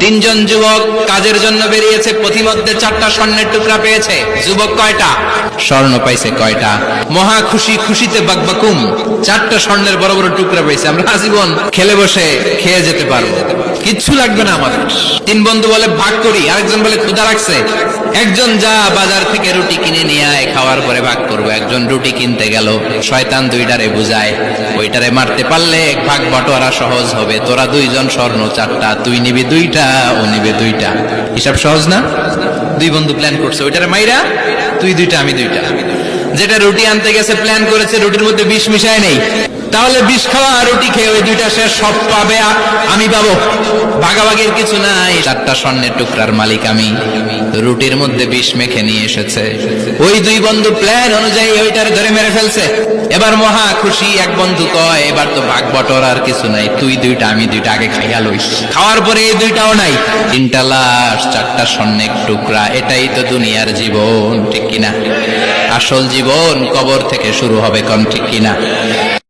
তিনজন যুবক কাজের জন্য বেরিয়েছে, পথিমধ্যে 4টা স্বর্ণের টুকরা পেয়েছে। যুবক কয়টা? স্বর্ণ পাইছে কয়টা? মহা খুশি, খুশিতে বাকবাকুম। 4টা স্বর্ণের বড় বড় টুকরা পাইছে, আমরা আজীবন খেলে বসে খেয়ে যেতে পারবো, কিচ্ছু লাগবে না আমাদের। 3 বন্ধু বলে ভাগ করি, আরেকজন বলে ক্ষুধা লাগছে, একজন যা বাজার থেকে রুটি কিনে নিয়ে আয়, খাওয়ার পরে ভাগ করবো। একজন রুটি কিনতে গেল, শয়তান 2টারে বুঝায় ওইটারে মারতে পারলে ভাগ বটোয়ারা সহজ হবে। তোরা 2 জন স্বর্ণ 4টা, তুই নিবি 2টা, ও নিবে 2টা। হিসাব সহজ না? 2 বন্ধু প্ল্যান করছে, ওইটারে মাইরা তুই 2টা আমি 2টা। যেটা রুটি আনতে গেছে প্ল্যান করেছে রুটির মধ্যে বিষ মিশায় নেই, তাহলে বিষ খাওয়া রুটি খেয়ে ওই 2টা সে সব পাবে, আমি পাবো, ভাগাভাগির কিছু নাই। 4টা স্বর্ণের টুকরার মালিক আমি। রুটির মধ্যে বিষ মেখে নিয়ে এসেছে, ওই 2 বন্ধু প্ল্যান অনুযায়ী ওইটার ধরে মেরে ফেলছে। এবার মহা খুশি। এক বন্ধু কয় এবার তো ভাগ বটর আর কিছু নাই, তুই 2টা আমি 2টা, আগে খাইয়া লইস। খাওয়ার পরে এই 2টাও নাই, 3টা লাশ, 4টা স্বর্ণের টুকরা। এটাই তো দুনিয়ার জীবন, ঠিক কিনা? আসল জীবন কবর থেকে শুরু হবে, কোন ঠিক কিনা?